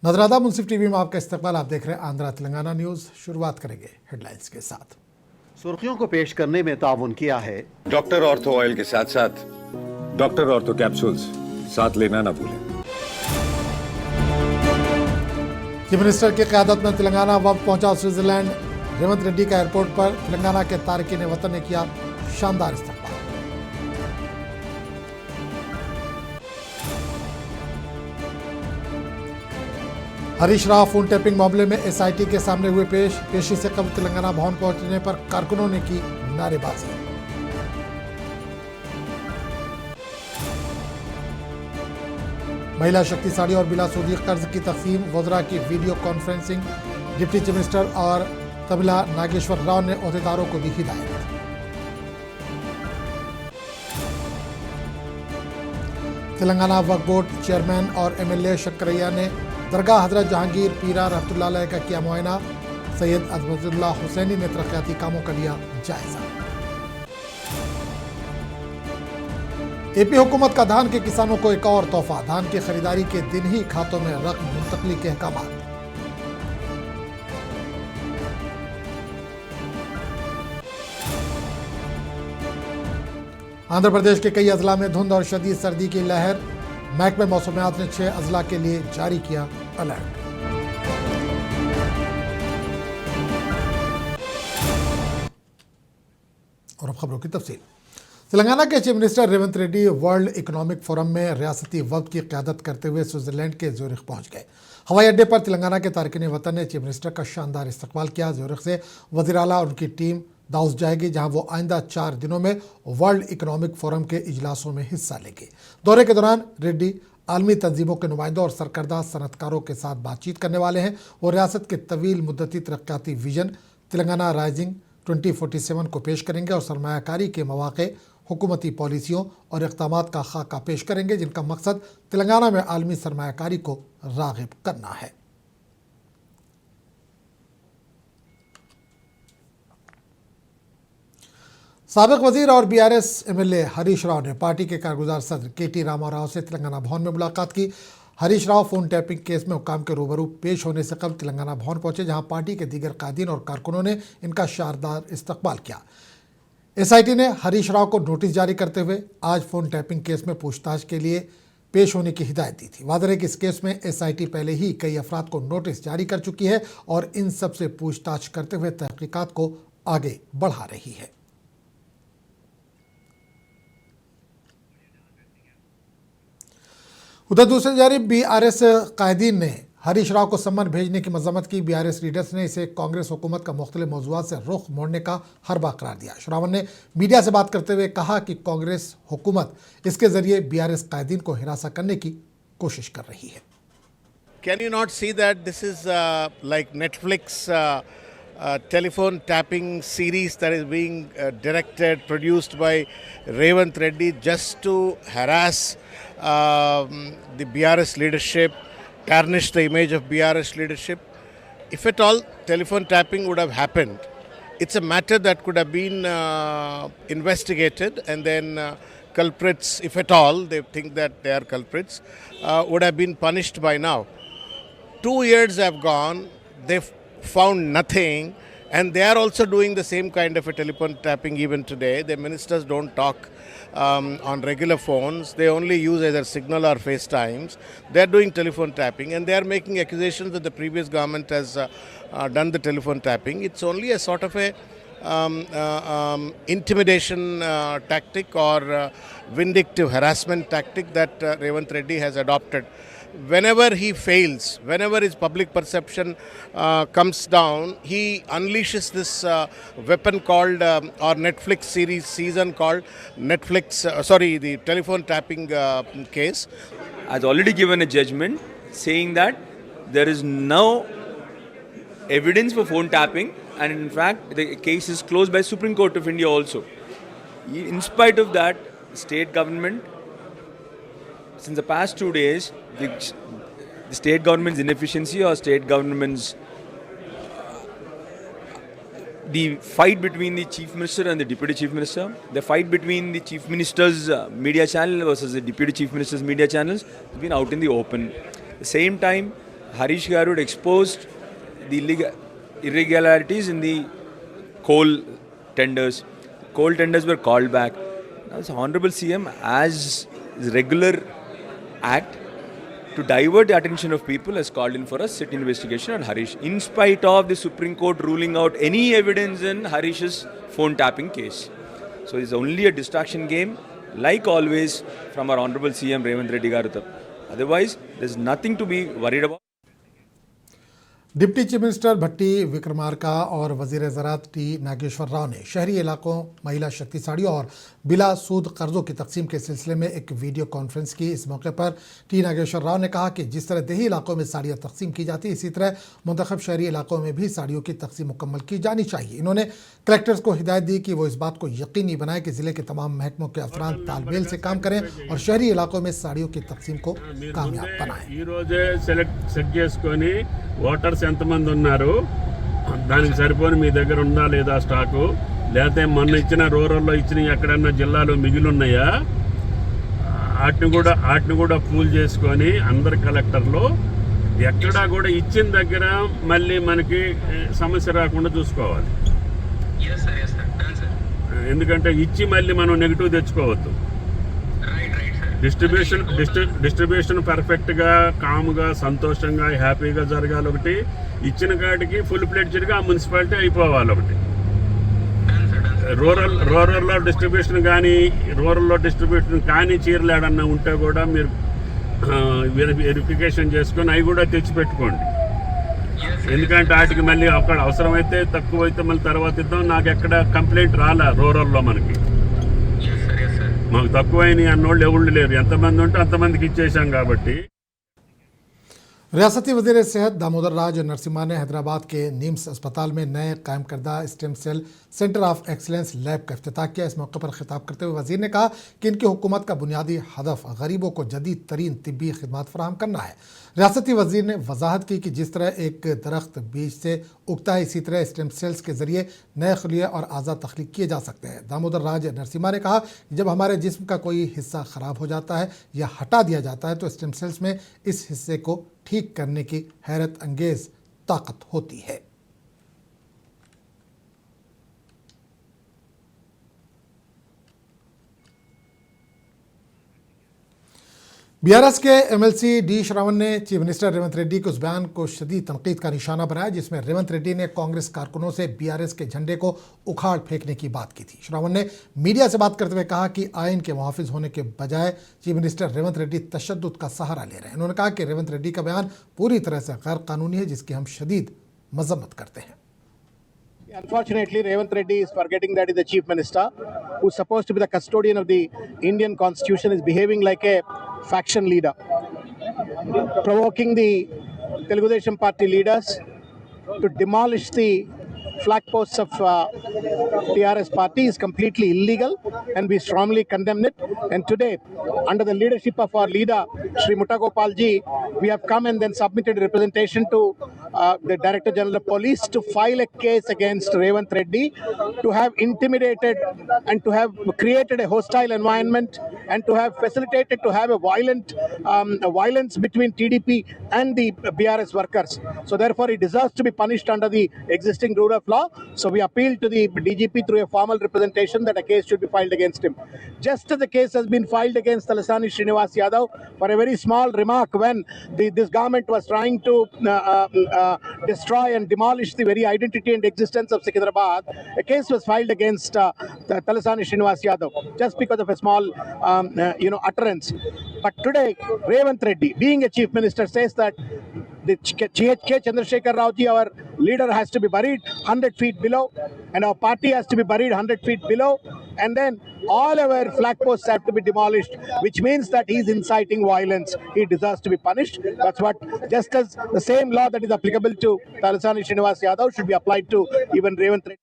नजरादा मुंसिफ TV में आपका इस्तकबाल। आप देख रहे हैं आंध्रा तेलंगाना न्यूज। शुरुआत करेंगे हेडलाइंस के साथ। सुर्खियों को पेश करने में ताउन किया है डॉक्टर ऑर्थो ऑयल के साथ साथ डॉक्टर ऑर्थो कैप्सूल्स साथ लेना ना भूलें। चीफ मिनिस्टर की क़यादत में तेलंगाना वफ्द पहुंचा स्विट्जरलैंड। रेवंत रेड्डी का एयरपोर्ट पर तेलंगाना के तारकीन वतन ने किया शानदार इस्तकबाल। हरीश राव फोन टैपिंग मामले में एसआईटी के सामने हुए पेशी से कबल तेलंगाना भवन पहुंचने पर कारकुनों ने की नारेबाजी। महिला शक्ति साड़ी और बिला सूदी कर्ज की तकसीम, वज़रा की video conferencing. Deputy chief minister और तमिला नागेश्वर राव ने ओहदेदारों को दी हिदायत। तेलंगाना वक्फ बोर्ड चेयरमैन और एमएलए शक्करैया ने दरगाह हजरत जहांगीर पीरा रहमतुल्लाह अलैह का किया मुआयना। सैयद अजमतुल्लाह हुसैनी ने तरक्याती कामों का लिया जायजा। एपी हुकूमत का धान के किसानों को एक और तोहफा, धान की खरीदारी के दिन ही खातों में रकम मुंतकली के अहकाम। आंध्र प्रदेश के कई अजला में धुंध और शदीद सर्दी की लहर। महकमे मौसमियात ने 6 अजला के लिए जारी किया अलर्ट। और अब खबरों की तफसील। तेलंगाना के chief minister Revanth Reddy world economic forum में रियासती वफ्द की क़यादत करते हुए स्विट्जरलैंड के ज़्यूरिख पहुंच गए। हवाई अड्डे पर तेलंगाना के तारकीन वतन ने चीफ मिनिस्टर का शानदार इस्तकबाल किया। ज़्यूरिख से वज़ीर आला और उनकी टीम दाउस जाएगी, जहां वो आइंदा 4 दिनों में वर्ल्ड इकोनॉमिक फोरम के इजलासों में हिस्सा लेंगे। दौरे के दौरान रेड्डी आलमी तंजीमों के नुमाइंदों और सरकर्दा सनतकारों के साथ बातचीत करने वाले हैं। वो रियासत के तवील मुद्दती तरक्याती विजन तेलंगाना राइजिंग 2047 को पेश करेंगे और सरमायाकारी के मौक़े, हुकूमती पॉलिसियों और इक़दामात का खाका पेश करेंगे, जिनका मकसद तेलंगाना में आलमी सरमायाकारी को राग़िब करना है। साबिक़ वज़ीर और बीआरएस एमएलए हरीश राव ने पार्टी के कारगुजार सदर केटी रामाराव से तेलंगाना भवन में मुलाकात की। Harish Rao phone tapping case में हुक्काम के रूबरू पेश होने से कबल तेलंगाना भवन पहुंचे, जहां पार्टी के दीगर कायदीन और कारकुनों ने इनका शानदार इस्तकबाल किया। एसआईटी ने हरीश राव को नोटिस जारी करते हुए आज फोन टैपिंग केस में पूछताछ के लिए पेश होने की हिदायत दी थी। वाज़ेह है कि इस केस में एसआईटी पहले ही कई अफराद को नोटिस जारी कर चुकी है और इन सब से पूछताछ करते हुए तहकीकात को आगे बढ़ा रही है। उधर दूसरी जानिब बीआरएस कायदीन ने हरीश राव को सम्मन भेजने की मजम्मत की। बीआरएस लीडर्स ने इसे कांग्रेस हुकूमत का मुख्तलिफ मौज़ूआत से रुख मोड़ने का हरबा करार दिया। श्रावण ने मीडिया से बात करते हुए कहा कि कांग्रेस हुकूमत इसके जरिए बीआरएस कायदीन को हिरासा करने की कोशिश कर रही है। Can you not see that this is like Netflix telephone tapping series that is being directed, produced by Revanth Reddy just to harass the BRS leadership, tarnish the image of BRS leadership? If at all telephone tapping would have happened, it's a matter that could have been investigated, and then culprits, if at all they think that they are culprits, would have been punished by now. 2 years have gone, they've found nothing, and they are also doing the same kind of a telephone tapping even today. The ministers don't talk on regular phones. They only use either Signal or FaceTimes. They are doing telephone tapping, and they are making accusations that the previous government has done the telephone tapping. It's only a sort of a intimidation tactic or vindictive harassment tactic that Revanth Reddy has adopted. Whenever he fails, whenever his public perception comes down, he unleashes this weapon called or Netflix season called the telephone tapping case. Has already given a judgment saying that there is no evidence for phone tapping, and in fact the case is closed by Supreme Court of India also. In spite of that, state government, since the past 2 days, the state government's inefficiency or state government's the fight between the chief minister and the deputy chief minister, the fight between the chief minister's media channel versus the deputy chief minister's media channels has been out in the open. At the same time, Harish Garu exposed the irregularities in the coal tenders. Coal tenders were called back. Now, the Honorable CM, as his regular act, to divert the attention of people, has called in for a sit investigation on Harish, in spite of the Supreme Court ruling out any evidence in Harish's phone tapping case. So it's only a distraction game, like always, from our Honorable CM Revanth Reddy Garu. Otherwise, there's nothing to be worried about. Deputy chief minister Bhatti Vikramarka और वजीर ज़राअत T Nageshwar Rao ने शहरी इलाकों महिला शक्ति साड़ियों और बिला सूद कर्जों की तकसीम के सिलसिले में एक वीडियो कॉन्फ्रेंस की। इस मौके पर टी नागेश्वर राव ने कहा कि जिस तरह देही इलाकों में साड़ियाँ तकसीम की जाती इसी तरह मुंतखब शहरी इलाकों में भी साड़ियों की तकसीम मुकम्मल की जानी चाहिए। इन्होंने कलेक्टर्स को हिदायत दी कि वो इस बात को यकीनी बनाएं कि ज़िले के तमाम महकमों के अफराद तालमेल से काम करें और शहरी इलाकों में साड़ियों की तकसीम को कामयाब बनाएं। ఓటర్స్ ఎంతమంది ఉన్నారు, దానికి సరిపోని మీ దగ్గర ఉందా లేదా స్టాకు, లేకపోతే మొన్న ఇచ్చిన రూరల్లో ఇచ్చిన ఎక్కడన్నా జిల్లాలో మిగిలి ఉన్నాయా, వాటిని కూడా పూల్ చేసుకొని అందరు కలెక్టర్లు ఎక్కడా కూడా ఇచ్చిన దగ్గర మళ్ళీ మనకి సమస్య రాకుండా చూసుకోవాలి. ఎందుకంటే ఇచ్చి మళ్ళీ మనం నెగిటివ్ తెచ్చుకోవద్దు. డిస్ట్రిబ్యూషన్ పర్ఫెక్ట్గా కామ్గా సంతోషంగా హ్యాపీగా జరగాలి. ఒకటి ఇచ్చిన కాడికి ఫుల్ ఫ్లెడ్జ్డ్గా ఆ మున్సిపాలిటీ అయిపోవాలి. ఒకటి రూరల్లో డిస్ట్రిబ్యూషన్ కానీ చీరలు ఏడన్నా ఉంటే కూడా మీరు వెరిఫికేషన్ చేసుకొని అవి కూడా తెచ్చిపెట్టుకోండి. ఎందుకంటే వాటికి మళ్ళీ అక్కడ అవసరమైతే తక్కువైతే మళ్ళీ తర్వాత ఇద్దాం. నాకు ఎక్కడ కంప్లైంట్ రాలా రూరల్లో మనకి. మాకు తక్కువైన అన్నోళ్ళు ఎవరు లేరు, ఎంతమంది ఉంటే అంతమందికి ఇచ్చేసాం కాబట్టి. रियासती वज़ीर सेहत दामोदर राज नरसिम्हा ने हैदराबाद के नीम्स अस्पताल में नए कायम करदा stem cell centre of excellence lab का इफ्तिताह किया। इस मौके पर खिताब करते हुए वज़ीर ने कहा कि इनकी हुकूमत का बुनियादी हदफ गरीबों को जदीद तरीन तिब्बी खिदमात फराहम करना है। रियासती वज़ीर ने वजाहत की कि जिस तरह एक दरख्त बीज से उगता है इसी तरह स्टेम सेल्स के ज़रिए नए खलिए और आज़ा तख्लीक किए जा सकते हैं। दामोदर राज नरसिम्हा ने कहा कि जब हमारे जिस्म का कोई हिस्सा ख़राब हो जाता है या हटा दिया जाता है तो स्टेम सेल्स में इस हिस्से को ठीक करने की हैरत अंगेज ताकत होती है। बीआरएस के एमएलसी डी श्रावण ने चीफ मिनिस्टर रेवंत रेड्डी के उस बयान को शदीद तनकीद का निशाना बनाया जिसमें रेवंत रेड्डी ने कांग्रेस कारकुनों से बीआरएस के झंडे को उखाड़ फेंकने की बात की थी। श्रावण ने मीडिया से बात करते हुए कहा कि आइन के मुहाफिज होने के बजाय चीफ मिनिस्टर रेवंत रेड्डी तशद्दुद का सहारा ले रहे हैं। उन्होंने कहा कि रेवंत रेड्डी का बयान पूरी तरह से गैर कानूनी है जिसकी हम शदीद मजम्मत करते हैं। Unfortunately, Revanth Reddy is forgetting that he's the chief minister who's supposed to be the custodian of the Indian constitution, is behaving like a faction leader, provoking the Telugu Desam party leaders to demolish the flag posts of TRS party is completely illegal and we strongly condemn it. And today, under the leadership of our leader, Shri Muttagopalji, we have come and then submitted a representation to the Director General of Police to file a case against Revanth Reddy to have intimidated and to have created a hostile environment and to have facilitated to have a violence between TDP and the BRS workers. So therefore, he deserves to be punished under the existing rule of law. So we appeal to the DGP through a formal representation that a case should be filed against him. Just as the case has been filed against Talasani Srinivas Yadav for a very small remark when this government was trying to destroy and demolish the very identity and existence of Secunderabad, a case was filed against Talasani Srinivas Yadav just because of a small utterance. But today, Revanth Reddy, being a chief minister, says that the K. Chandrasekhar Rao ji, our leader, has to be buried 100 feet below and our party has to be buried 100 feet below, and then all our flag posts have to be demolished, which means that he is inciting violence. He deserves to be punished. That's what, just as the same law that is applicable to Talasani Srinivas Yadav should be applied to even Revanth Reddy.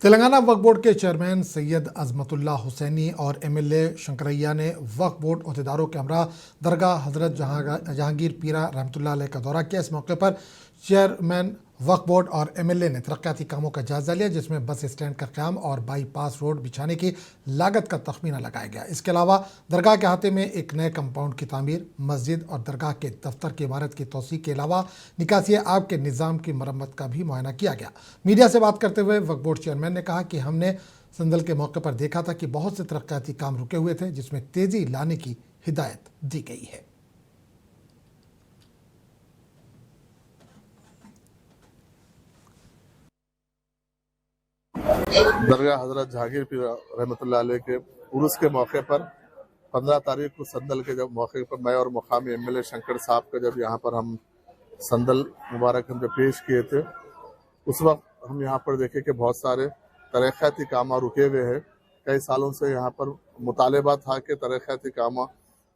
Telangana Waqf board के chairman Syed Azmatullah Husaini और MLA Sankaraiah ने वक्फ board अहदेदारों के हमरा दरगाह हजरत जहांगीर पीरा रहमतुल्लाह अलैह का दौरा किया। इस मौके पर चेयरमैन वक्फ बोर्ड और एमएलए ने तरक्याती कामों का जायजा लिया, जिसमें बस स्टैंड का क़याम और बाईपास रोड बिछाने की लागत का तखमीना लगाया गया। इसके अलावा दरगाह के अहाते में एक नए कंपाउंड की तामीर, मस्जिद और दरगाह के दफ्तर की इमारत की तोसी के अलावा निकासी आब के निज़ाम की मरम्मत का भी मुआयना किया गया। मीडिया से बात करते हुए वक्फ बोर्ड चेयरमैन ने कहा कि हमने संदल के मौके पर देखा था कि बहुत से तरक्याती काम रुके हुए थे, जिसमें तेज़ी लाने की हिदायत दी गई है। दरगाह हजरत जहांगीर पीर रहमतुल्लाह अलैह के उर्स के मौके पर 15 तारीख को संदल के जब मौके पर मैं और मुकामी एमएलए शंकर साहब का जब यहाँ पर हम संदल मुबारक हम जब पेश किए थे, उस वक्त हम यहाँ पर देखे कि बहुत सारे तरक्याती काम रुके हुए हैं। कई सालों से यहाँ पर मुतालबा था कि तरक्याती काम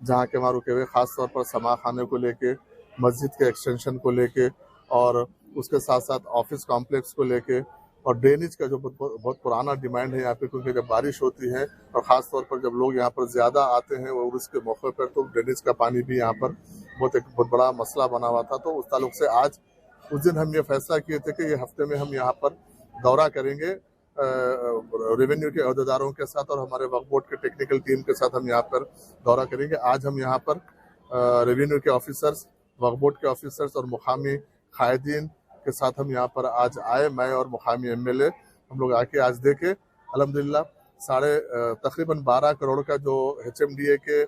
जहाँ के वहाँ रुके हुए, ख़ास तौर पर समा खाने को लेके, मस्जिद के एक्सटेंशन को लेके और उसके साथ साथ ऑफिस कॉम्प्लेक्स को लेके और ड्रेनेज का जो बहुत पुराना डिमांड है यहाँ पे, क्योंकि जब बारिश होती है और ख़ास तौर पर जब लोग यहाँ पर ज़्यादा आते हैं और उसके मौके पर, तो ड्रेनेज का पानी भी यहाँ पर बहुत बड़ा मसला बना हुआ था। तो उस ताल्लुक से आज उस दिन हम ये फैसला किए थे कि ये हफ्ते में हम यहाँ पर दौरा करेंगे रेवेन्यू के अहदेदारों के साथ और हमारे वक्फ बोर्ड के टेक्निकल टीम के साथ हम यहाँ पर दौरा करेंगे। आज हम यहाँ पर रेवेन्यू के ऑफिसर्स, वक्फ बोर्ड के ऑफिसर्स और मुकामी कायदीन के साथ हम यहाँ पर आज आए। मैं और मुकामी एमएलए हम लोग आके आज देखे, अल्हम्दुलिल्लाह तकरीबन 12 करोड़ का जो HMDA के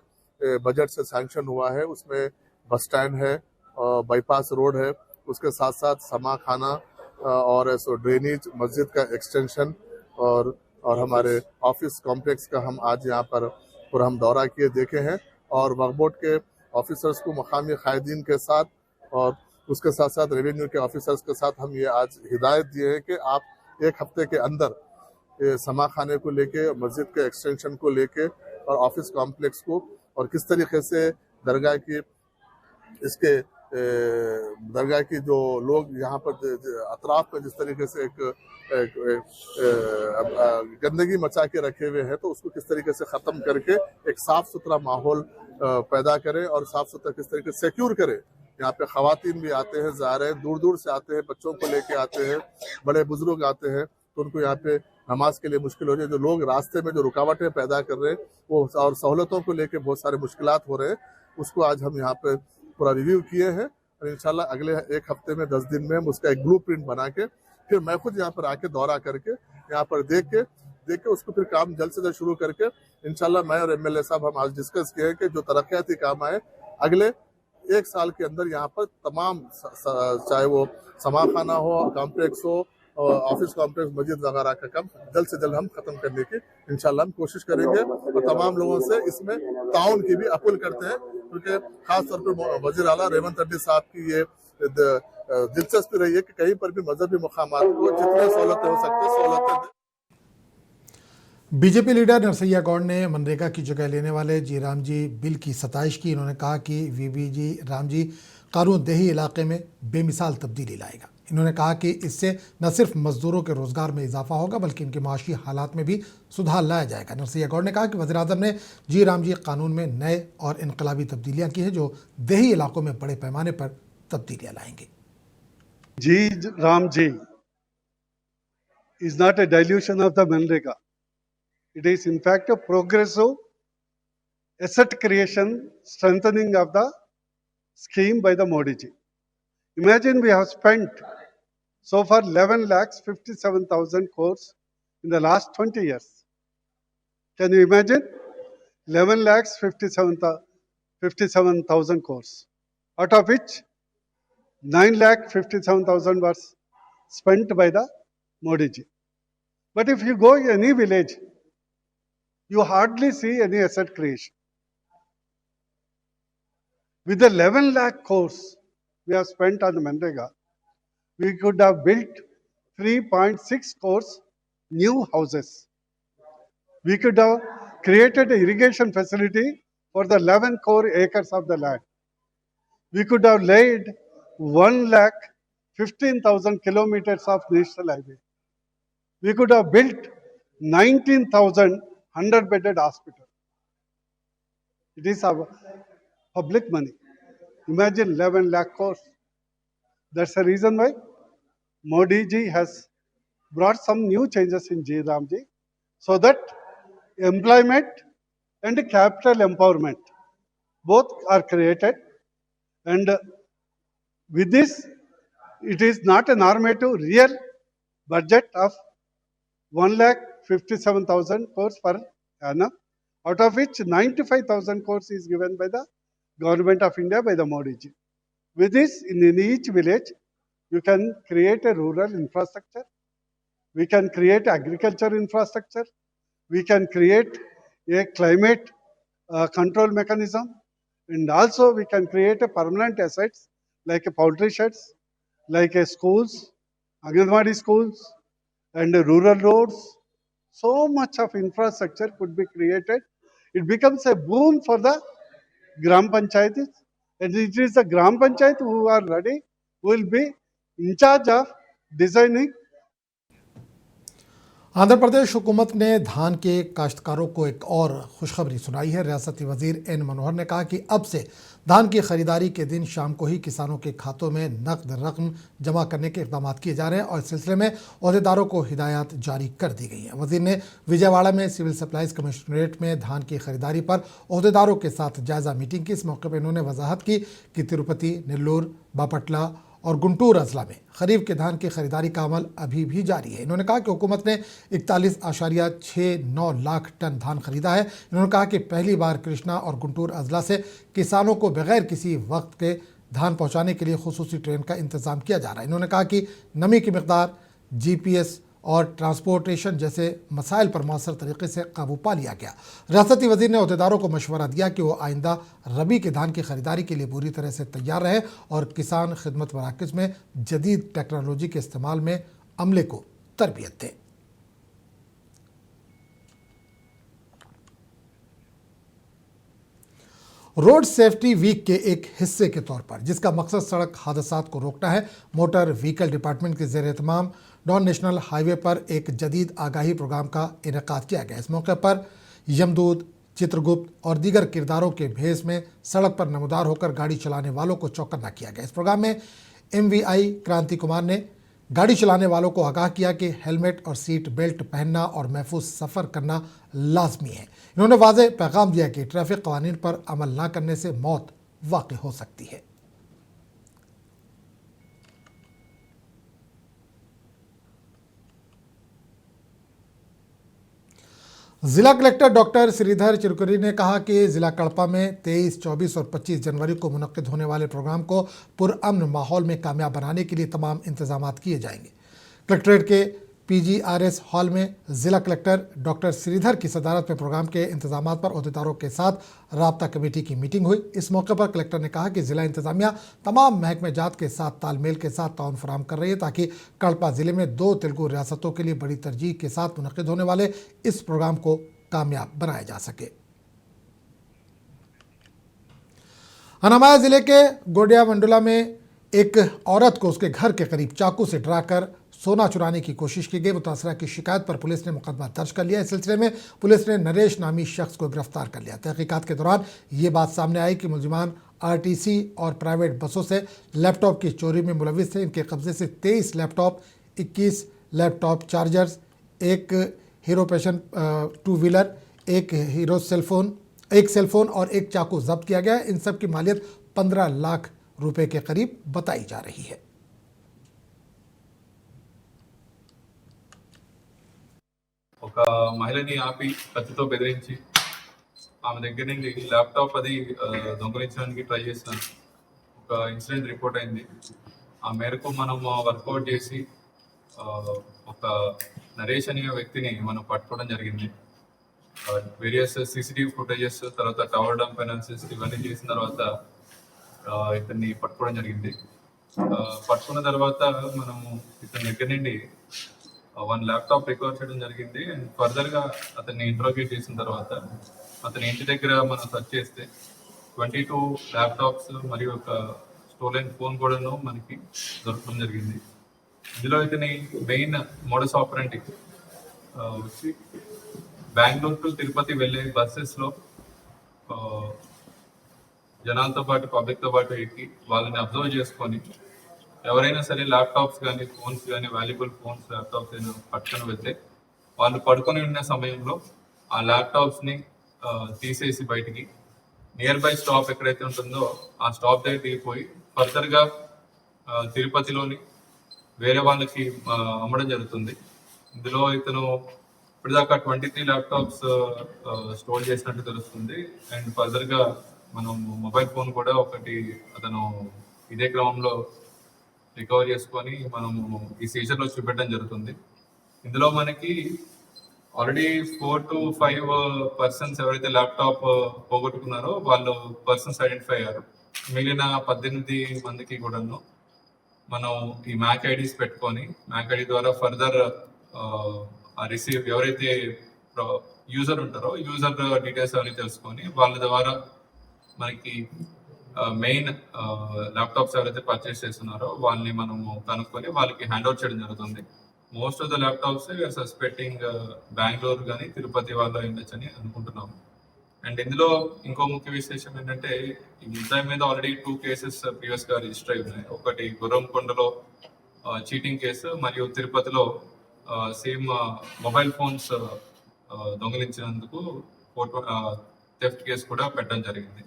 बजट से सैंक्शन हुआ है, उसमें बस स्टैंड है, बाईपास रोड है, उसके साथ साथ समा खाना और ड्रेनेज, मस्जिद का एक्सटेंशन और हमारे ऑफिस कॉम्प्लेक्स का हम आज यहाँ पर पूरा हम दौरा किए देखे हैं। और वक्फ बोर्ड के ऑफिसर्स को मुकामी कायदीन के साथ और उसके साथ साथ रेवेन्यू के ऑफिसर्स के साथ हम ये आज हिदायत दिए हैं कि आप एक हफ्ते के अंदर समा खाने को लेके, मस्जिद के एक्सटेंशन को लेके और ऑफिस कॉम्प्लेक्स को और किस तरीके से दरगाह की दरगाह की जो लोग यहाँ पर अतराफ में जिस तरीके से एक गंदगी मचा के रखे हुए हैं, तो उसको किस तरीके से ख़त्म करके एक साफ़ सुथरा माहौल पैदा करें और साफ़ सुथरा किस तरीके से सिक्योर करें। यहाँ पे ख़वातीन भी आते हैं, ज़ाहिर है दूर दूर से आते हैं, बच्चों को लेके आते हैं, बड़े बुजुर्ग आते हैं, तो उनको यहाँ पे नमाज के लिए मुश्किल हो रही है। जो लोग रास्ते में जो रुकावटें पैदा कर रहे हैं वो और सहूलतों को लेके बहुत सारे मुश्किलात हो रहे हैं, उसको आज हम यहाँ पे पूरा रिव्यू किए हैं और इंशाल्लाह अगले एक हफ्ते में 10 दिन में हम उसका एक ब्लूप्रिंट बना के फिर मैं खुद यहाँ पर आके दौरा करके यहाँ पर देख के उसको फिर काम जल्द से जल्द शुरू करके इंशाल्लाह मैं और एमएलए साहब हम आज डिस्कस किए हैं कि जो तरक्याती काम आए अगले 1 साल के अंदर यहाँ पर तमाम, चाहे वो समा खाना हो, कॉम्प्लेक्स हो, ऑफिस कॉम्प्लेक्स, मस्जिद वगैरह का काम जल्द से जल्द हम खत्म करने की इंशाल्लाह हम कोशिश करेंगे और तमाम लोगों से इसमें ताउन की भी अपील करते हैं, क्योंकि खास तौर पर वज़ीर आला रेवंत रेड्डी साहब की ये दिलचस्पी रही है कि कहीं पर भी मजहबी मकामात को जितनी सहूलतें हो सकती है सहूलतें दें। बीजेपी लीडर नरसैया गौड़ ने मनरेगा की जगह लेने वाले जी राम जी बिल की सताइश की। इन्होंने कहा कि वीबीजी राम जी कानून देही इलाके में बेमिसाल तब्दीली लाएगा। इन्होंने कहा कि इससे न सिर्फ मजदूरों के रोजगार में इजाफा होगा बल्कि इनके माशी हालात में भी सुधार लाया जाएगा। नरसैया गौड़ ने कहा कि वज़ीर आज़म ने जी राम जी कानून में नए और इनकलाबी तब्दीलियाँ की हैं जो देही इलाकों में बड़े पैमाने पर तब्दीलियाँ लाएंगे। जी Ram ji is not a dilution of the Manrega. It is in fact a progressive asset creation, strengthening of the scheme by the Modi ji. Imagine we have spent so far 11,57,000 crores in the last 20 years. Can you imagine? 11,57,000 crores, out of which 9,57,000 was spent by the Modi ji. But if you go in any village, you hardly see any asset creation. With the 11 lakh crores we have spent on the Manrega, we could have built 3.6 crores new houses. We could have created an irrigation facility for the 11 crore acres of the land. We could have laid 1,15,000 kilometers of national highway. We could have built 19,000 100-bedded hospital. It is our public money. Imagine 11 lakh crores. That's the reason why Modi ji has brought some new changes in J Ramji so that employment and capital empowerment both are created, and with this it is not a normative real budget of 1,57,000 crores per annum, out of which 95,000 crores is given by the government of India by the Modi ji. With this, in each village, you can create a rural infrastructure, we can create agriculture infrastructure, we can create a climate control mechanism, and also we can create a permanent assets like a poultry sheds, like a schools, Anganwadi schools, and rural roads. So much of infrastructure could be created. It becomes a boon for the Gram Panchayatis, and it is the Gram Panchayat who are ready, who will be in charge of designing. Andhra Pradesh हुकूमत ने धान के काश्तकारों को एक और खुशखबरी सुनाई है। रियासती वजीर एन मनोहर ने कहा कि अब से धान की खरीदारी के दिन शाम को ही किसानों के खातों में नकद रकम जमा करने के इकदाम किए जा रहे हैं और इस सिलसिले में अहदेदारों को हिदायत जारी कर दी गई है। वजीर ने विजयवाड़ा में सिविल सप्लाईज कमिश्नरेट में धान की खरीदारी पर अहदेदारों के साथ जायजा मीटिंग की। इस मौके पर इन्होंने वजाहत की कि तिरुपति, नेल्लोर, बापटला और गुंटूर अजला में खरीफ के धान की खरीदारी का अमल अभी भी जारी है। इन्होंने कहा कि हुकूमत ने 41.69 लाख टन धान खरीदा है। इन्होंने कहा कि पहली बार कृष्णा और गुंटूर अजला से किसानों को बगैर किसी वक्त के धान पहुंचाने के लिए खुसूसी ट्रेन का इंतजाम किया जा रहा है। इन्होंने कहा कि नमी की मिकदार, GPS और ट्रांसपोर्टेशन जैसे मसाइल पर मौसर तरीके से काबू पा लिया गया। रियासती वजीर ने अहदेदारों को मशवरा दिया कि वो आइंदा रबी के धान की खरीदारी के लिए पूरी तरह से तैयार रहे और किसान खिदमत मराकज़ में जदीद टेक्नोलॉजी के इस्तेमाल में अमले को तरबियत दें। रोड सेफ्टी वीक के एक हिस्से के तौर पर, जिसका मकसद सड़क हादसात को रोकना है, मोटर व्हीकल डिपार्टमेंट के ज़ेर एहतमाम डॉन नेशनल हाईवे पर एक जदीद आगाही प्रोग्राम का इनेकाद किया गया। इस मौके पर यमदूत, चित्रगुप्त और दीगर किरदारों के भेस में सड़क पर नमूदार होकर गाड़ी चलाने वालों को चौकन्ना किया गया। इस प्रोग्राम में MVI क्रांति कुमार ने गाड़ी चलाने वालों को आगाह किया कि हेलमेट और सीट बेल्ट पहनना और महफूज सफ़र करना लाजमी है। इन्होंने वाज़ेह पैगाम दिया कि ट्रैफिक कवानीन पर अमल न करने से मौत वाक़ई हो सकती है। जिला कलेक्टर डॉक्टर श्रीधर चिरकुरी ने कहा कि जिला कड़पा में 23, 24 और 25 जनवरी को मुनक्किद होने वाले प्रोग्राम को पुरअमन माहौल में कामयाब बनाने के लिए तमाम इंतजाम किए जाएंगे। कलेक्ट्रेट के PGRS हॉल में जिला कलेक्टर डॉक्टर श्रीधर की सदारत में प्रोग्राम के इंतजाम पर अहदेदारों के साथ राब्ता कमेटी की मीटिंग हुई। इस मौके पर कलेक्टर ने कहा कि जिला इंतजामिया तमाम महकमे जात के साथ तालमेल के साथ ताउन फराहम कर रही है ताकि कड़पा जिले में 2 तेलुगु रियासतों के लिए बड़ी तरजीह के साथ मुनक्किद होने वाले इस प्रोग्राम को कामयाब बनाया जा सके। अनामाया जिले के गोडिया मंडुला में एक औरत को उसके घर के करीब चाकू से डराकर सोना चुराने की कोशिश की गई। मुतासरा की शिकायत पर पुलिस ने मुकदमा दर्ज कर लिया। इस सिलसिले में पुलिस ने नरेश नामी शख्स को गिरफ्तार कर लिया। तहकीकात के दौरान ये बात सामने आई कि मुलजिमान RTC और प्राइवेट बसों से लैपटॉप की चोरी में मुलविस थे। इनके कब्जे से 23 लैपटॉप, 21 लैपटॉप चार्जर्स, एक हीरो पैशन 2 व्हीलर, एक हीरो सेलफोन और एक चाकू जब्त किया गया। इन सब की मालियत 15 लाख रुपए के करीब बताई जा रही है। ఒక మహిళని ఆపి కత్తితో బెదిరించి ఆమె దగ్గర నుండి ల్యాప్టాప్ అది దొంగలించడానికి ట్రై చేసిన ఒక ఇన్సిడెంట్ రిపోర్ట్ అయింది. ఆ మేరకు మనం వర్కౌట్ చేసి ఒక నరేష్ అనే వ్యక్తిని మనం పట్టుకోవడం జరిగింది. వేరియస్ CCTV ఫుటేజెస్, తర్వాత టవర్ డంప్ అనాలిసిస్ ఇవన్నీ చేసిన తర్వాత ఇతన్ని పట్టుకోవడం జరిగింది. పట్టుకున్న తర్వాత మనము ఇతని దగ్గర నుండి 1 ల్యాప్టాప్ రికవర్ చేయడం జరిగింది. అండ్ ఫర్దర్గా అతన్ని ఇంట్రోగేట్ చేసిన తర్వాత అతని ఇంటి దగ్గర మనం సెర్చ్ చేస్తే 22 ల్యాప్టాప్స్ మరియు ఒక స్టోలెన్ ఫోన్ కూడాను మనకి దొరకడం జరిగింది. ఇందులో ఇతని మెయిన్ మోడస్ ఆపరెంటి వచ్చి బెంగళూరు టు తిరుపతి వెళ్ళే బస్సెస్లో జనాలతో పాటు పబ్లిక్తో పాటు ఎక్కి వాళ్ళని అబ్జర్వ్ చేసుకొని ఎవరైనా సరే ల్యాప్టాప్స్ కానీ ఫోన్స్ కానీ వాల్యుబుల్ ఫోన్స్ ల్యాప్టాప్స్ అయినా పట్టుకొని వెళ్తే వాళ్ళు పడుకొని ఉన్న సమయంలో ఆ ల్యాప్టాప్స్ని తీసేసి బయటికి నియర్ బై స్టాప్ ఎక్కడైతే ఉంటుందో ఆ స్టాప్ దగ్గర దిగిపోయి ఫర్దర్గా తిరుపతిలోని వేరే వాళ్ళకి అమ్మడం జరుగుతుంది. ఇందులో ఇతను ఇప్పటిదాకా 23 ల్యాప్టాప్స్ స్టోర్ చేసినట్టు తెలుస్తుంది. అండ్ ఫర్దర్గా మనం మొబైల్ ఫోన్ కూడా ఒకటి అతను ఇదే క్రమంలో రికవర్ చేసుకొని మనము ఈ సీజన్లో చూపెట్టడం జరుగుతుంది. ఇందులో మనకి ఆల్రెడీ 4 to 5 పర్సన్స్ ఎవరైతే ల్యాప్టాప్ పోగొట్టుకున్నారో వాళ్ళు పర్సన్స్ ఐడెంటిఫై అయ్యారు. మిగిలిన 18 మందికి కూడాను మనం ఈ మ్యాక్ ఐడీస్ పెట్టుకొని మ్యాక్ ఐడి ద్వారా ఫర్దర్ రిసీవ్ ఎవరైతే యూజర్ ఉంటారో యూజర్ డీటెయిల్స్ అవన్నీ తెలుసుకొని వాళ్ళ ద్వారా మనకి మెయిన్ ల్యాప్టాప్స్ ఎవరైతే పర్చేస్ చేస్తున్నారో వాళ్ళని మనము కనుక్కొని వాళ్ళకి హ్యాండ్ ఓవర్ చేయడం జరుగుతుంది. Most of the laptops suspecting Bengaluru కానీ తిరుపతి వాళ్ళు అయిండొచ్చని అనుకుంటున్నాము. అండ్ ఇందులో ఇంకో ముఖ్య విశేషం ఏంటంటే ఈ ముద్దాయి మీద ఆల్రెడీ 2 కేసెస్ ప్రీవియస్ గా రిజిస్టర్ అయి ఉన్నాయి. ఒకటి గుర్రంకొండలో చీటింగ్ కేసు మరియు తిరుపతిలో సేమ్ మొబైల్ ఫోన్స్ దొంగిలించినందుకు థెఫ్ట్ కేసు కూడా పెట్టడం జరిగింది.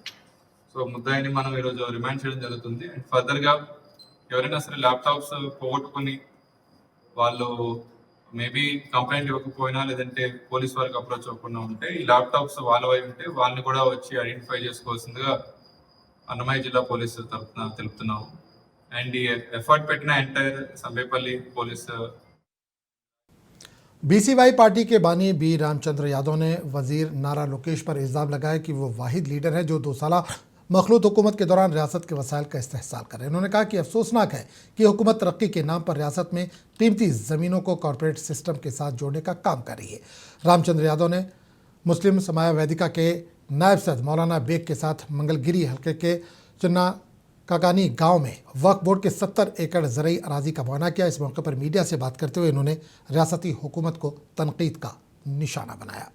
సో ముద్దాయిని మనం ఈరోజు రిమాండ్ చేయడం జరుగుతుంది. అండ్ ఫర్దర్గా ఎవరైనా సరే ల్యాప్టాప్స్ పోగొట్టుకుని వాళ్ళు మేబీ కంప్లైంట్ ఇవ్వకపోయినా లేదంటే పోలీస్ వాళ్ళకి అప్రోచ్ అవ్వకుండా ఉంటే ఈ ల్యాప్టాప్స్ వాళ్ళ వైపు ఉంటే వాళ్ళని కూడా వచ్చి ఐడెంటిఫై చేసుకోవాల్సిందిగా అన్నమయ్య జిల్లా పోలీసు తరఫున తెలుపుతున్నాము. అండ్ ఈ ఎఫర్ట్ పెట్టిన ఎంటైర్ సంబేపల్లి పోలీస్ बीसीवाई पार्टी के बानी बी रामचंद्र यादव ने वजीर नारा लोकेश पर इल्ज़ाम लगाया कि वो वाहिद लीडर है जो 2 साल मखलूत हुकूमत के दौरान रियासत के वसाइल का इस्तेहसाल करे। उन्होंने कहा कि अफसोसनाक है कि हुकूमत तरक्की के नाम पर रियासत में कीमती ज़मीनों को कॉरपोरेट सिस्टम के साथ जोड़ने का काम कर रही है। रामचंद्र यादव ने मुस्लिम समाया वेदिका के नायब सदर मौलाना बेग के साथ मंगलगिरी हल्के के चन्ना काकानी गांव में वक्फ बोर्ड के 70 एकड़ ज़रई अराजी का मुआयना किया। इस मौके पर मीडिया से बात करते हुए इन्होंने रियासती हुकूमत को तनकीद का निशाना बनाया।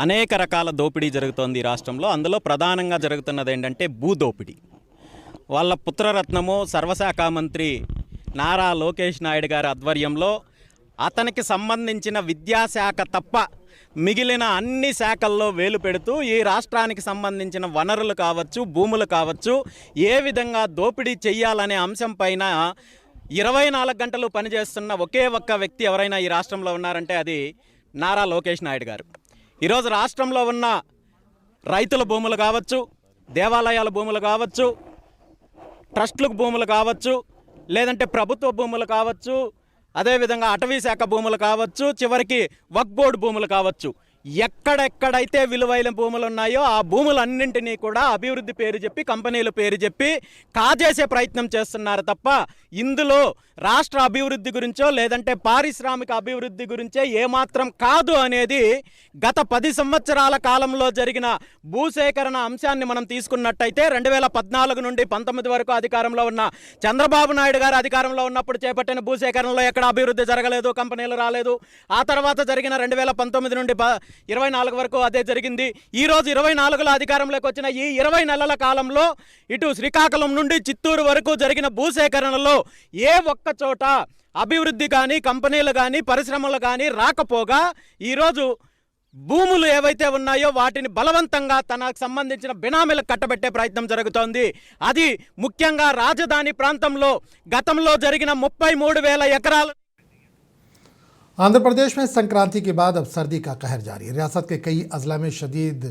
అనేక రకాల దోపిడీ జరుగుతోంది ఈ రాష్ట్రంలో. అందులో ప్రధానంగా జరుగుతున్నది ఏంటంటే భూదోపిడీ. వాళ్ళ పుత్రరత్నము సర్వశాఖ మంత్రి నారా లోకేష్ నాయుడు గారి ఆధ్వర్యంలో అతనికి సంబంధించిన విద్యాశాఖ తప్ప మిగిలిన అన్ని శాఖల్లో వేలు పెడుతూ ఈ రాష్ట్రానికి సంబంధించిన వనరులు కావచ్చు, భూములు కావచ్చు, ఏ విధంగా దోపిడీ చెయ్యాలనే అంశం పైన 24 గంటలు పనిచేస్తున్న ఒకే ఒక్క వ్యక్తి ఎవరైనా ఈ రాష్ట్రంలో ఉన్నారంటే అది నారా లోకేష్ నాయుడు గారు. ఈరోజు రాష్ట్రంలో ఉన్న రైతుల భూములు కావచ్చు, దేవాలయాల భూములు కావచ్చు, ట్రస్టులకు భూములు కావచ్చు, లేదంటే ప్రభుత్వ భూములు కావచ్చు, అదేవిధంగా అటవీ శాఖ భూములు కావచ్చు, చివరికి వక్ఫ్ బోర్డు భూములు కావచ్చు, ఎక్కడెక్కడైతే విలువైన భూములు ఉన్నాయో ఆ భూములన్నింటినీ కూడా అభివృద్ధి పేరు చెప్పి కంపెనీల పేరు చెప్పి కాజేసే ప్రయత్నం చేస్తున్నారు తప్ప ఇందులో రాష్ట్ర అభివృద్ధి గురించో లేదంటే పారిశ్రామిక అభివృద్ధి గురించే ఏమాత్రం కాదు అనేది గత 10 సంవత్సరాల కాలంలో జరిగిన భూసేకరణ అంశాన్ని మనం తీసుకున్నట్టయితే 2014 నుండి 19 వరకు అధికారంలో ఉన్న చంద్రబాబు నాయుడు గారు అధికారంలో ఉన్నప్పుడు చేపట్టిన భూసేకరణలో ఎక్కడ అభివృద్ధి జరగలేదు, కంపెనీలు రాలేదు. ఆ తర్వాత జరిగిన 2019 నుండి 24 వరకు అదే జరిగింది. ఈరోజు 24లో అధికారంలోకి వచ్చిన ఈ 20 నెలల కాలంలో ఇటు శ్రీకాకుళం నుండి చిత్తూరు వరకు జరిగిన భూసేకరణలో ఏ ఒక్క చోట అభివృద్ధి కానీ, కంపెనీలు కానీ, పరిశ్రమలు కానీ రాకపోగా ఈరోజు భూములు ఏవైతే ఉన్నాయో వాటిని బలవంతంగా తనకు సంబంధించిన బినామీలకు కట్టబెట్టే ప్రయత్నం జరుగుతోంది. అది ముఖ్యంగా రాజధాని ప్రాంతంలో గతంలో జరిగిన 33,000 ఎకరాలు. आंध्र प्रदेश में संक्रांति के बाद अब सर्दी का कहर जारी है। रियासत के कई अजला में शदीद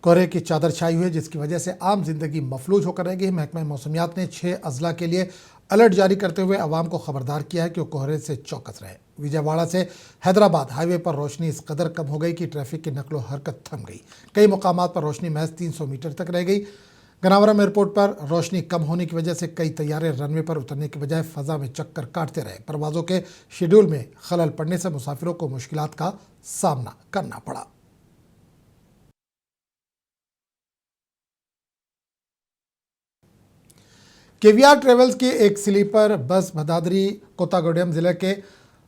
कोहरे की चादर छाई हुई है, जिसकी वजह से आम जिंदगी मफलूज होकर रह गई। महकमा मौसमियात ने 6 अजला के लिए अलर्ट जारी करते हुए आवाम को खबरदार किया है कि वो कोहरे से चौकस रहे। विजयवाड़ा से हैदराबाद हाईवे पर रोशनी इस कदर कम हो गई कि ट्रैफिक की नकलो हरकत थम गई। कई मुकामात पर रोशनी महज 300 मीटर तक रह गई। गनावरम एयरपोर्ट पर रोशनी कम होने की वजह से कई तैयारे रनवे पर उतरने के बजाय फ़ज़ा में चक्कर काटते रहे। परवाज़ों के शेड्यूल में खलल पड़ने से मुसाफिरों को मुश्किलात का सामना करना पड़ा। केवीआर ट्रेवल्स की एक स्लीपर बस भदादरी कोतागुडेम ज़िले के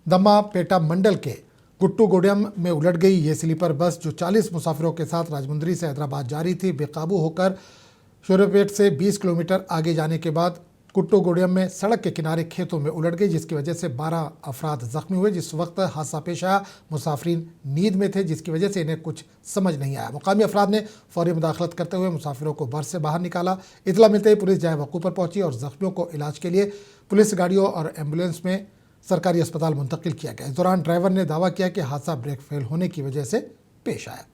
दम्मापेटा मंडल के गुट्टूगुडेम में उलट गई। ये स्लीपर बस जो 40 मुसाफिरों के साथ राजमुंदरी से हैदराबाद जा रही थी, बेकाबू होकर शोरेपेट से 20 किलोमीटर आगे जाने के बाद कुट्टोगुड़ियम में सड़क के किनारे खेतों में उलट गई, जिसकी वजह से 12 अफराद जख्मी हुए। जिस वक्त हादसा पेश आया, मुसाफिरीन नींद में थे, जिसकी वजह से इन्हें कुछ समझ नहीं आया। मुकामी अफराद ने फौरी मुदाखलत करते हुए मुसाफिरों को बस से बाहर निकाला। इतला मिलते ही पुलिस जाए वक़ूफ़ पर पहुंची और जख्मियों को इलाज के लिए पुलिस गाड़ियों और एम्बुलेंस में सरकारी अस्पताल मुंतकिल किया गया। इस दौरान ड्राइवर ने दावा किया कि हादसा ब्रेक फेल होने की वजह से पेश आया।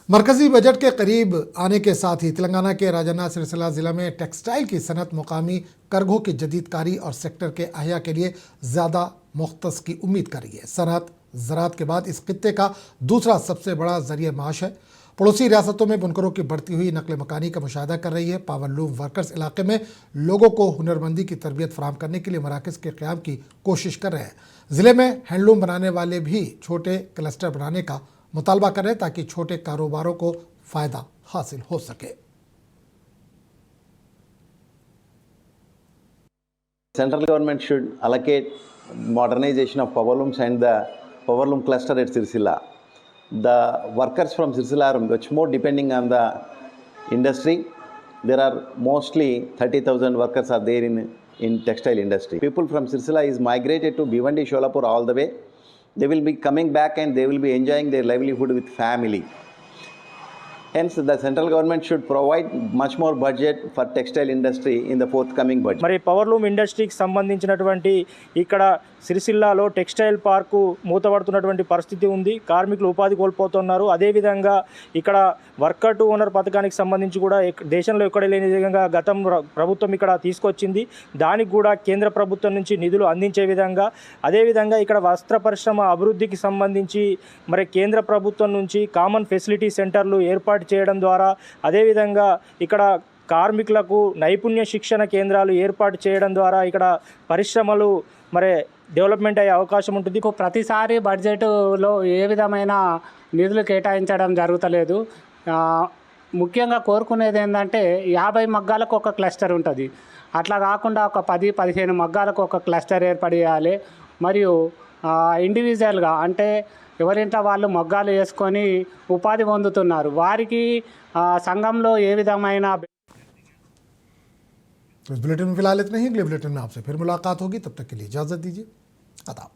मरकजी बजट के करीब आने के साथ ही तेलंगाना के राजन्ना सिरसिला ज़िला में टेक्सटाइल की सनत मुकामी करघों की जदीदकारी और सेक्टर के अहया के लिए ज़्यादा मुख्तस की उम्मीद कर रही है। सनत ज़राअत के बाद इस खित्ते का दूसरा सबसे बड़ा ज़रिए माश है। पड़ोसी रियासतों में बुनकरों की बढ़ती हुई नकल मकानी का मुशाहिदा कर रही है। पावरलूम वर्कर्स इलाके में लोगों को हुनरमंदी की तरबियत फराहम करने के लिए मराकज़ के क़याम की कोशिश कर रहे हैं। ज़िले में हैंडलूम बनाने वाले भी छोटे क्लस्टर बनाने का मुतालबा कर रहे हैं ताकि छोटे कारोबारों को फ़ायदा हासिल हो सके। Central government should allocate modernization of power looms and the power loom cluster at Sirsila. The workers from Sirsila are much more depending on the industry. There are mostly 30,000 workers are there in textile industry. People from Sirsila is migrated to Bhiwandi, Sholapur all the way. They will be coming back and they will be enjoying their livelihood with family. Hence, the central government should provide much more budget for textile industry in the forthcoming budget. మరి powerloom ఇండస్ట్రీకి సంబంధించినటువంటి ఇక్కడ సిరిసిల్లాలో textile park మూతపడుతున్నటువంటి పరిస్థితి ఉంది. కార్మికులు ఉపాధి కోల్పోతున్నారు. అదేవిధంగా ఇక్కడ వర్కర్ టు ఓనర్ పథకానికి సంబంధించి కూడా దేశంలో ఎక్కడ లేని విధంగా గతం ప్రభుత్వం ఇక్కడ తీసుకొచ్చింది. దానికి కూడా కేంద్ర ప్రభుత్వం నుంచి నిధులు అందించే విధంగా, అదేవిధంగా ఇక్కడ వస్త్ర పరిశ్రమ అభివృద్ధికి సంబంధించి మరి కేంద్ర ప్రభుత్వం నుంచి కామన్ ఫెసిలిటీ సెంటర్లు ఏర్పాటు చేయడం ద్వారా, అదేవిధంగా ఇక్కడ కార్మికులకు నైపుణ్య శిక్షణ కేంద్రాలు ఏర్పాటు చేయడం ద్వారా ఇక్కడ పరిశ్రమలు మరి డెవలప్మెంట్ అయ్యే అవకాశం ఉంటుంది. ప్రతిసారి బడ్జెట్లో ఏ విధమైన నిధులు కేటాయించడం జరుగుతలేదు. ముఖ్యంగా కోరుకునేది ఏంటంటే 50 మగ్గాలకు ఒక క్లస్టర్ ఉంటుంది. అట్లా కాకుండా ఒక 10-15 మగ్గాలకు ఒక క్లస్టర్ ఏర్పాటు చేయాలి. మరియు ఇండివిజువల్గా అంటే ఎవరింట్లో వాళ్ళు మగ్గాలు వేసుకొని ఉపాధి పొందుతున్నారు, వారికి సంఘంలో ఏ విధమైన तो इस बुलेटिन में फिलहाल इतना ही। अगले बुलेटिन में आपसे फिर मुलाकात होगी, तब तक के लिए इजाज़त दीजिए। आदाब।